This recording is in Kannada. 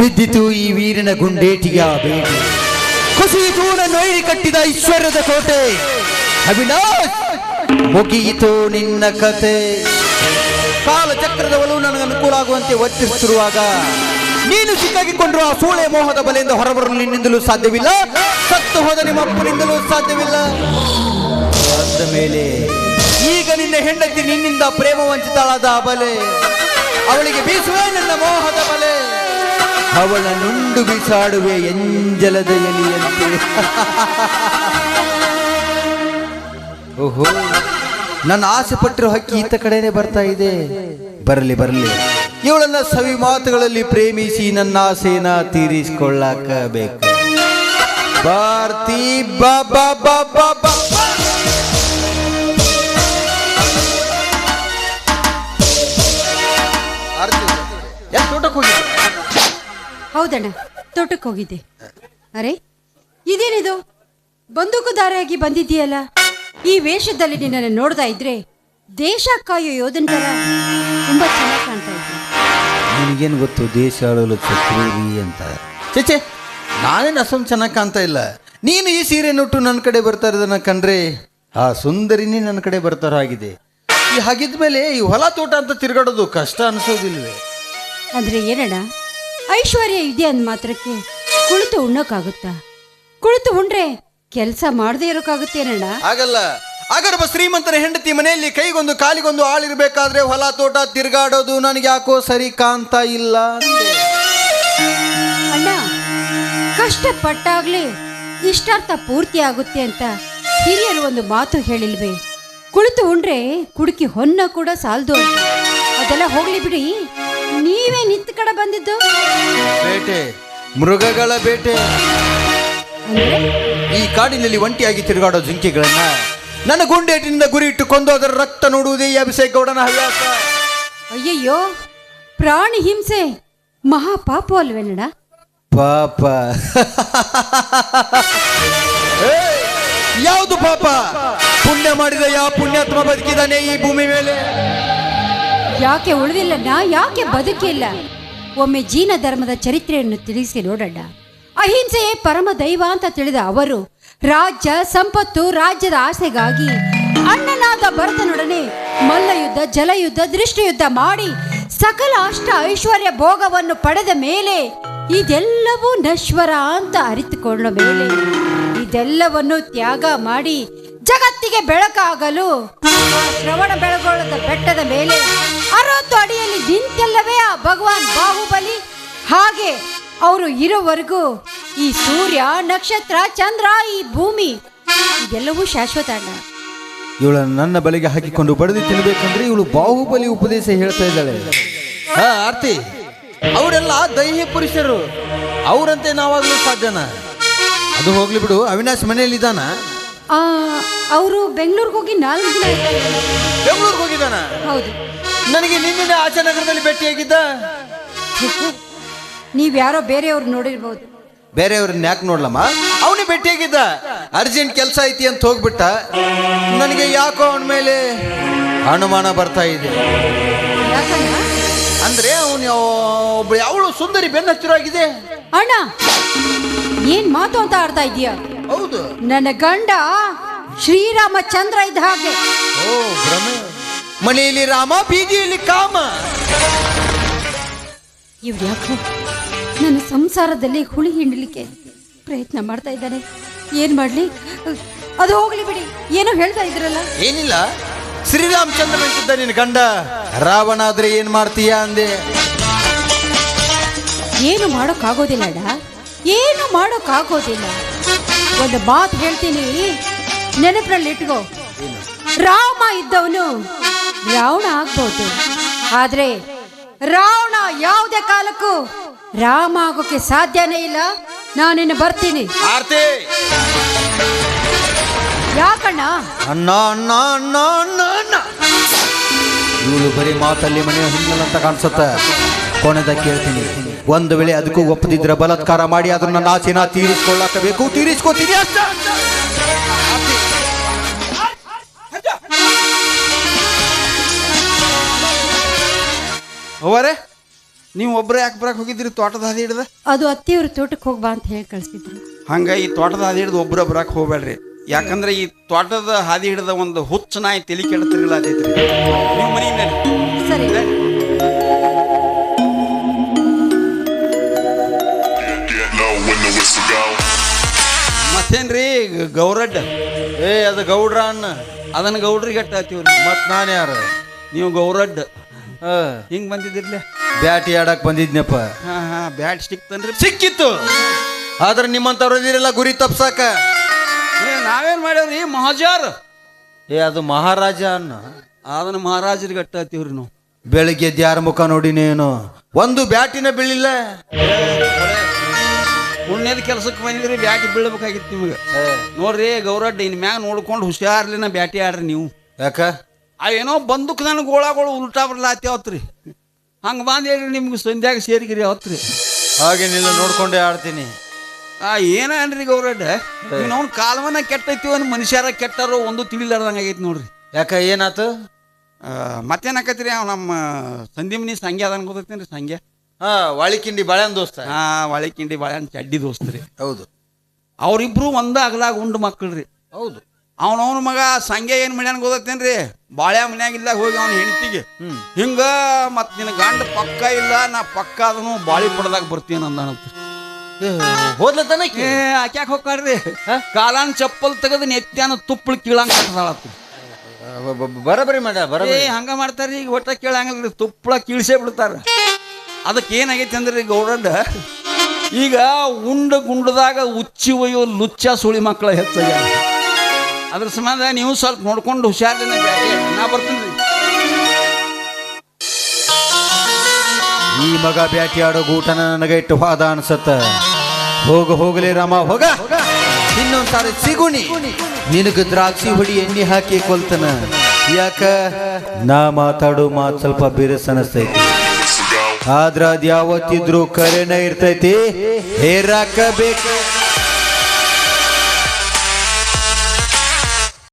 ಬಿದ್ದಿತು ಈ ವೀರನ ಗುಂಡೇಟಿಗೆ ಆ ಬೇಟೆ, ಕುಸಿಯಿತು ನೊಯ್ರಿ ಕಟ್ಟಿದ ಐಶ್ವರ್ಯದ ಕೋಟೆ. ಅವಿನಾಶ್, ಮುಗಿಯಿತು ನಿನ್ನ ಕತೆ. ಕಾಲಚಕ್ರದ ಒಲವು ನನಗೆ ಅನುಕೂಲ ಆಗುವಂತೆ ವರ್ತಿಸುತ್ತಿರುವಾಗ ನೀನು ಸಿಕ್ಕಾಗಿಕೊಂಡ್ರು ಆ ಸೂಳೆ ಮೋಹದ ಬಲೆಯಿಂದ ಹೊರಬರಲು ನಿನ್ನಿಂದಲೂ ಸಾಧ್ಯವಿಲ್ಲ, ಸತ್ತು ಹೋದ ನಿಮ್ಮ ಅಪ್ಪನಿಂದಲೂ ಸಾಧ್ಯವಿಲ್ಲ. ಅಂದ ಮೇಲೆ ಈಗ ನಿನ್ನ ಹೆಂಡತಿ ನಿನ್ನಿಂದ ಪ್ರೇಮ ವಂಚಿತಳಾದ ಆ ಬಲೆ, ಅವಳಿಗೆ ಬೀಸುವೆ ನನ್ನ ಮೋಹದ ಬಲೆ. ಅವಳ ನುಂಡು ಬಿಸಾಡುವೆ ಎಂಜಲದ ಎಲಿಯಂತೆ. ಓಹೋ, ನನ್ನ ಆಸೆ ಪಟ್ಟಿರೋ ಹಕ್ಕಿ ಈತ ಕಡೆನೆ ಬರ್ತಾ ಇದೆ. ಬರಲಿ ಬರಲಿ, ಇವಳನ್ನ ಸವಿ ಮಾತುಗಳಲ್ಲಿ ಪ್ರೇಮಿಸಿ ನನ್ನ ಆಸೆನ ತೀರಿಸಿಕೊಳ್ಳಬೇಕು. ಭಾರತಿ ಬಾಬಾ ಬಾಬಾ ಬಾ. ತೋಟಕ್ಕೆ ಹೋಗಿದ್ದೆ? ಹೌದಣ್ಣ, ತೋಟಕ್ಕೆ ಹೋಗಿದ್ದೆ. ಅರೆ, ಇದೇನಿದು ಬಂದೂಕುದಾರಿಯಾಗಿ ಬಂದಿದ್ದೀಯಲ್ಲ? ಈ ವೇಷದಲ್ಲಿ ನಿನ್ನನ್ನು ನೋಡ್ತಾ ಇದ್ರೆ ದೇಶ ಕಾಯೋ ಯೋಧನ ತರ ತುಂಬಾ ಚೆನ್ನಾಗಿ ಕಾಣ್ತಾ ಇದ್ದೆ. ನಿನಗೇನು ಗೊತ್ತು ದೇಶ ಆಳಲು ಚಕ್ರೂರಿ ಅಂತ? ಚೇಚೆ, ನಾನೇನು ಅಷ್ಟೊಂದು ಚೆನ್ನಾಗಿ ಕಾಣ್ತಾ ಇಲ್ಲ. ನೀನು ಈ ಸೀರೆ ನುಟ್ಟು ನನ್ನ ಕಡೆ ಬರ್ತಾ ಇರೋದನ್ನ ಕಂಡ್ರೆ ಆ ಸುಂದರಿನೇ ನನ್ನ ಕಡೆ ಬರ್ತಾರ ಆಗಿದೆ. ಈ ಹಾಗಿದ್ಮೇಲೆ ಈ ಹೊಲ ತೋಟ ಅಂತ ತಿರುಗಾಡೋದು ಕಷ್ಟ ಅನಿಸೋದಿಲ್ವೇ? ಅಂದ್ರೆ ಏನಣ್ಣ, ಐಶ್ವರ್ಯ ಇದೆ ಅಂದ ಮಾತ್ರಕ್ಕೆ ಕುಳಿತು ಉಣ್ಣೋಕ್ಕಾಗುತ್ತಾ? ಕುಳಿತು ಉಂಡ್ರೆ ಕೆಲಸ ಮಾಡದೇ ಇರೋಕ್ಕಾಗುತ್ತೇನಣ್ಣ? ಆಗಲ್ಲ. ಆಗರ್ಭ ಶ್ರೀಮಂತರ ಹೆಂಡತಿ ಮನೆಯಲ್ಲಿ ಕೈಗೊಂದು ಕಾಲಿಗೊಂದು ಆಳಿರ್ಬೇಕಾದ್ರೆ ಹೊಲ ತೋಟ ತಿರುಗಾಡೋದು ನನಗೆ ಯಾಕೋ ಸರಿ ಕಾಣ್ತಾ ಇಲ್ಲ. ಅಣ್ಣ, ಕಷ್ಟಪಟ್ಟಾಗ್ಲೇ ಇಷ್ಟಾರ್ಥ ಪೂರ್ತಿ ಆಗುತ್ತೆ ಅಂತ ಹಿರಿಯರು ಒಂದು ಮಾತು ಹೇಳಿಲ್ವೇ? ಕುಳಿತು ಉಂಡ್ರೆ ಕುಡುಕಿ ಹೊನ್ನ ಕೂಡ ಸಾಲದು ಅಂತ. ಅದೆಲ್ಲ ಹೋಗ್ಲಿ ಬಿಡಿ, ನೀವೇ ನಿಂತ ಕಡೆ ಬಂದಿದ್ದು? ಬೇಟೆ, ಮೃಗಗಳ ಬೇಟೆ. ಈ ಕಾಡಿನಲ್ಲಿ ಒಂಟಿಯಾಗಿ ತಿರುಗಾಡೋ ಜಿಂಕೆಗಳನ್ನ ನನ್ನ ಗುಂಡೇಟಿನಿಂದ ಗುರಿ ಇಟ್ಟು ಕೊಂದು ಅದರ ರಕ್ತ ನೋಡುವುದೇ ಈ ಅಭಿಷೇಕ್ ಗೌಡನ ಹವ್ಯಾಸ. ಅಯ್ಯಯ್ಯೋ, ಪ್ರಾಣಿ ಹಿಂಸೆ ಮಹಾಪಾಪ ಅಲ್ವೇನಣ್ಣ? ಪಾಪ ಯಾವುದು ಪಾಪ? ಪುಣ್ಯ ಮಾಡಿದ ಯಾವ ಪುಣ್ಯಾತ್ಮ ಬದುಕಿದಾನೆ ಈ ಭೂಮಿ ಮೇಲೆ? ಯಾಕೆ ಉಳಿದಿಲ್ಲಣ್ಣ? ಯಾಕೆ ಬದುಕಿಲ್ಲ? ಒಮ್ಮೆ ಜೀನ ಧರ್ಮದ ಚರಿತ್ರೆಯನ್ನು ತಿಳಿಸಿ ನೋಡಣ್ಣ. ಅಹಿಂಸೆಯೇ ಪರಮ ದೈವ ಅಂತ ತಿಳಿದ ಅವರು ರಾಜ್ಯ ಸಂಪತ್ತು ರಾಜ್ಯದ ಆಸೆಗಾಗಿ ಅಣ್ಣನಾದ ಭರತನೊಡನೆ ಮಲ್ಲಯುದ್ಧ ಜಲಯುದ್ಧ ದೃಷ್ಟಿಯುದ್ಧ ಮಾಡಿ ಸಕಲ ಅಷ್ಟ ಐಶ್ವರ್ಯ ಭೋಗವನ್ನು ಪಡೆದ ಮೇಲೆ ಇದೆಲ್ಲವೂ ನಶ್ವರ ಅಂತ ಅರಿತುಕೊಂಡ ಮೇಲೆ ಇದೆಲ್ಲವನ್ನು ತ್ಯಾಗ ಮಾಡಿ ಜಗತ್ತಿಗೆ ಬೆಳಕಾಗಲು ಶ್ರವಣ ಬೆಳಗೊಳ್ಳದ ಬೆಟ್ಟದ ಮೇಲೆ 60 ಅಡಿಯಲ್ಲಿ ನಿಂತೆಲ್ಲವೇ ಆ ಭಗವಾನ್ ಬಾಹುಬಲಿ. ಹಾಗೆ ಅವರು ಇರೋವರೆಗೂ ಈ ಸೂರ್ಯ ನಕ್ಷತ್ರ ಚಂದ್ರ ಈ ಭೂಮಿ ಇದೆಲ್ಲವೂ ಶಾಶ್ವತ ಅಣ್ಣ. ಇವಳನ್ನು ನನ್ನ ಬಲೆಗೆ ಹಾಕಿಕೊಂಡು ಬಡದಿ ತಿನ್ನಬೇಕಂದ್ರೆ ಇವಳು ಬಾಹುಬಲಿ ಉಪದೇಶ ಹೇಳ್ತಾ ಇದ್ದಾಳೆ. ಆರ್ತಿ, ಅವರೆಲ್ಲ ದೈಹಿಕ ಪುರುಷರು, ಅವರಂತೆ ನಾವಾಗಲೂ ಸಾಧ್ಯನಾ? ಅದು ಹೋಗ್ಲಿ ಬಿಡು. ಅವಿನಾಶ್ ಮನೆಯಲ್ಲಿ ಇದ್ದಾನ? ಅವರು ಬೆಂಗಳೂರಿಗೆ ಹೋಗಿ 4 ದಿನ. ಬೆಂಗಳೂರಿಗೆ ಹೋಗಿದ್ದಾನ? ಹೌದು. ನನಗೆ ನಿನ್ನೆ ಆಚನಗರದಲ್ಲಿ ಭೇಟಿಯಾಗಿದ್ದ. ನೀವ್ಯಾರೋ ಬೇರೆಯವ್ರು ನೋಡಿರ್ಬೋದು. ಬೇರೆಯವ್ರನ್ನ ಯಾಕೆ ನೋಡ್ಲಮ್ಮ? ಅವನೇ ಭೇಟಿಯಾಗಿದ್ದ. ಅರ್ಜೆಂಟ್ ಕೆಲಸ ಐತಿ ಅಂತ ಹೋಗ್ಬಿಟ್ಟ. ನನಗೆ ಯಾಕೋ ಅವನ ಮೇಲೆ ಅನುಮಾನ ಬರ್ತಾ ಇದೆ. ಅಂದ್ರೆ ಅವನು ಒಬ್ಬ ಯಾವಳು ಸುಂದರಿ ಬೆನ್ನ ಹತ್ತಿರವಾಗಿದೆ. ಅಣ್ಣ, ಏನ್ ಮಾತು ಅಂತ ಆಡ್ತಾ ಇದೀಯ? ಹೌದು, ನನ್ನ ಗಂಡ ಶ್ರೀರಾಮಚಂದ್ರ ಇದ್ದ ಹಾಗೆ. ಓ ಭ್ರಮೆ. ಮನೆಯಲ್ಲಿ ರಾಮ, ಬೀದಿಯಲ್ಲಿ ಕಾಮ. ಇವ್ರು ಯಾಕೋ ನನ್ನ ಸಂಸಾರದಲ್ಲಿ ಹುಳಿ ಹಿಂಡಲಿಕ್ಕೆ ಪ್ರಯತ್ನ ಮಾಡ್ತಾ ಇದ್ದಾನೆ. ಏನ್ ಮಾಡ್ಲಿ? ಅದು ಹೋಗ್ಲಿ ಬಿಡಿ, ಏನೋ ಹೇಳ್ತಾ ಇದ್ರಲ್ಲ. ಏನಿಲ್ಲ, ಶ್ರೀರಾಮಚಂದ್ರ ಅಂತಿದ್ದ ನಿನ್ನ ಗಂಡ. ರಾವಣ ಆದ್ರೆ ಏನ್ ಮಾಡ್ತೀಯ ಅಂದೆ. ಏನು ಮಾಡೋಕ್ಕಾಗೋದಿಲ್ಲ ಅಣ್ಣ, ಏನು ಮಾಡೋಕ್ಕಾಗೋದಿಲ್ಲ. ಒಂದು ಮಾತು ಹೇಳ್ತೀನಿ, ನೆನಪಿನಲ್ಲಿ ಇಟ್ಕೋ. ರಾಮ ಇದ್ದವನು ರಾವಣ ಆಗ್ಬಹುದು, ಆದ್ರೆ ರಾವಣ ಯಾವುದೇ ಕಾಲಕ್ಕೂ ರಾಮ ಆಗೋಕೆ ಸಾಧ್ಯನೇ ಇಲ್ಲ. ನಾನಿನ್ನು ಬರ್ತೀನಿ. ಆರ್ತಿ, ಯಾಕಣ್ಣ? ಅಣ್ಣ ಅಣ್ಣ ಅಣ್ಣ ಅಣ್ಣ ಅಣ್ಣ. ಇವಳು ಬರೀ ಮಾತಲ್ಲಿ ಮನೆಯ ಹಿನ್ನಲಂತ ಕಾಣಿಸುತ್ತೆ. ಕೊನೆದ ಕೇಳ್ತೀನಿ, ಒಂದು ವೇಳೆ ಅದಕ್ಕೂ ಒಪ್ಪದಿದ್ರೆ ಬಲಾತ್ಕಾರ ಮಾಡಿ ಅದನ್ನ ನನ್ನ ಆಸೆನ ತೀರಿಸ್ಕೊಳ್ಳಬೇಕು. ತೀರಿಸ್ಕೋತೀನಿ ಅಷ್ಟ. ಅವರೇ, ನೀವು ಒಬ್ಬರೇ ಯಾಕೆ ಬರಕ್ಕೆ ಹೋಗಿದ್ರಿ ತೋಟದ ಹಾದಿ ಹಿಡ್ದ? ಅದು ಅತ್ತೆಯವ್ರ ತೋಟಕ್ಕೆ ಹೋಗ್ಬಾ ಅಂತ ಹೇಳಿ ಕಳಿಸಿದ್ರು. ಹಂಗ ಈ ತೋಟದ ಹಾದಿ ಹಿಡ್ದು ಒಬ್ಬರ ಬರಕ್ಕೆ ಹೋಗ್ಬೇಡ್ರಿ. ಯಾಕಂದ್ರೆ ಈ ತೋಟದ ಹಾದಿ ಹಿಡ್ದ ಒಂದು ಹುಚ್ಚ ನಾಯಿ ತಲೆ ಕೆಡ್ತಿರಲ್ಲ ಅದೈತ್ರಿ. ನೀವು ಮನೆಯಿಂದ ಸರಿ. ಮತ್ತೇನ್ರಿ ಗೌರಡ್ಡ? ಅದು ಗೌಡ್ರ ಅನ್ನ. ಅದನ್ನ ಗೌಡ್ರಿಗೆ ಅಟ್ಟಾತೀವ್ರಿ. ಮತ್ ನಾನು ಯಾರು? ನೀವು ಗೌರಡ್ಡ ಹಿಂಗ್ ಬಂದಿದ್ದಿರ್ಲಿ. ಬ್ಯಾಟಿ ಆಡಕ್ ಬಂದಿದ್ನಪ್ಪ. ಹಾ ಬ್ಯಾಟ್ ಸಿಕ್ತನ್ರಿ? ಸಿಕ್ಕಿತ್ತು, ಆದ್ರೆ ನಿಮ್ಮಂತವ್ರದಿರಲ್ಲ ಗುರಿ ತಪ್ಸಾಕ. ನಾವೇನ್ ಮಾಡ್ಯಾವ್ರಿ ಮಹಾಜಾರ್? ಅದು ಮಹಾರಾಜ ಅನ್ನ. ಅದನ್ನ ಮಹಾರಾಜರಿಗೆ ಅಟ್ಟಾತೀವ್ರಿ ನಾವು. ಬೆಳಿಗ್ಗೆ ಯಾರ ಮುಖ ನೋಡಿ ನೀನು ಒಂದು ಬ್ಯಾಟಿನ ಬೀಳಿಲ್ಲ. ಪುಣ್ಯದ ಕೆಲ್ಸಕ್ಕೆ ಬಂದಿದ್ರಿ, ಬ್ಯಾಟಿ ಬೀಳ್ಬೇಕಾಗಿತ್ತು ನಿಮ್ಗೆ. ನೋಡ್ರಿ ಗೌರಡ್ಡ, ಇನ್ ಮ್ಯಾಗ ನೋಡ್ಕೊಂಡು ಹುಷಾರ್ಲಿನ ಬ್ಯಾಟಿ ಆಡ್ರಿ ನೀವು. ಯಾಕ? ಅವೇನೋ ಬಂದಕ್ಕೆ ನನಗೆ ಗೋಳಗಳು ಉಲ್ಟಾ ಬರ್ಲಾತ್ಯಾವತ್ರಿ. ಹಂಗೆ ಬಂದು ಹೇಳ್ರಿ ನಿಮ್ಗೆ ಸಂಧ್ಯಾಗ ಸೇರಿಗಿರಿ ಅವತ್ರಿ. ಹಾಗೆ ನಿನ್ನ ನೋಡ್ಕೊಂಡೇ ಆಡ್ತೀನಿ. ಏನ್ರಿ ಗೌರಡ್ಡ, ನಾವು ಕಾಲವನ್ನ ಕೆಟ್ಟೈತಿವ ಮನುಷ್ಯರ ಕೆಟ್ಟಾರೋ ಒಂದು ತಿಳಿಲಾರ್ದಂಗೆ ಆಗೈತಿ ನೋಡ್ರಿ. ಯಾಕ ಏನಾತು? ಮತ್ತೇನಾಕತ್ರಿ? ಅವ್ ನಮ್ಮ ಸಂದೀಮ್ನಿ ಸಂಗ್ಯ ಅದನ್ ಗೊತ್ತೈತೇನ್ರಿ? ಸಂಗ್ಯ ವಾಳಿಕಿಂಡಿ ಬಾಳೆಹಣ್ಣು ದೋಸ್ತ. ಒಳಕಿಂಡಿ ಬಾಳೆಹಣ್ಣು ಚಡ್ಡಿ ದೋಸ್ತ್ರಿ. ಹೌದು. ಅವ್ರಿಬ್ರು ಒಂದ ಅಗಲಾಗ ಉಂಡು ಮಕ್ಕಳ್ರಿ. ಹೌದು. ಅವನವನ ಮಗ ಸಂಗ್ಯ ಏನ್ ಮಾಡ್ಯಾನ ಗೊತ್ತೇನ್ರಿ? ಬಾಳ್ಯಾ ಮನ್ಯಾಗಿಲ್ಲ ಹೋಗಿ ಅವ್ನ ಹೆಂಡತಿಗೆ ಹಿಂಗ ಮತ್ ನಿನ್ನ ಗಂಡ ಪಕ್ಕ ಇಲ್ಲ, ನಾ ಪಕ್ಕ ಅದನ್ನು ಬಾಳಿ ಪಡ್ದಾಗ ಬರ್ತೀನಿ ಅಂದಾನಂತ. ಹೋದ್ಲತನ ಆಕ್ಯಾಕ ಹೋಗ್ಕಾಡ್ರಿ? ಕಾಲಾನ್ ಚಪ್ಪಲ್ ತೆಗದ್ ನೆತ್ಯಾನ ತುಪ್ಪಳ ಕೀಳಂಗ ಕಟ್ಟದಾಳತ್ತ. ಬರಬರಿ ಮಾಡ ಹಂಗ ಮಾಡ್ತಾರ್ರಿ. ಈಗ ಒಟ್ಟ ಕೇಳಂಗಿಲ್ರಿ, ತುಪ್ಪಳ ಕೀಳ್ಸೇ ಬಿಡ್ತಾರ. ಅದಕ್ಕೆ ಏನಾಗೈತಿ ಅಂದ್ರೆ ಗೌಡಣ್ಣ, ಈಗ ಉಂಡ ಗುಂಡದಾಗ ಉಚ್ಚಿ ಒಯ್ಯೋ ಲುಚ್ಚ ಸುಳಿ ಮಕ್ಕಳ ಹೆಚ್ಚಾಗ್ಯಾರ. ಅದ್ರ ಸಂಬಂಧ ನೀವು ಸ್ವಲ್ಪ ನೋಡ್ಕೊಂಡು ಹುಷಾರಿನ ನಾ ಬರ್ತೀನಿ. ಈ ಮಗ ಬ್ಯಾಟಿ ಆಡೋ ಗೂಟನ ನನಗೆ ಇಟ್ಟು ವಾದ ಅನ್ಸತ್ತ. ಹೋಗಲಿ ರಾಮ ಹೋಗ. ಇನ್ನೊಂದ್ಸಾರಿ ಸಿಗುಣಿ ನಿನಗ ದ್ರಾಕ್ಷಿ ಹೊಡಿ ಎಣ್ಣೆ ಹಾಕಿ ಕೊಲ್ತನ. ಯಾಕ? ನಾ ಮಾತಾಡೋ ಮಾತು ಸ್ವಲ್ಪ ಬಿರುಸ ಅನಿಸ್ತೈತಿ, ಆದ್ರ ಅದ್ ಯಾವತ್ತಿದ್ರು ಕರೆನ ಇರ್ತೈತಿ. ಹೇರಾಕ ಬೇಕು.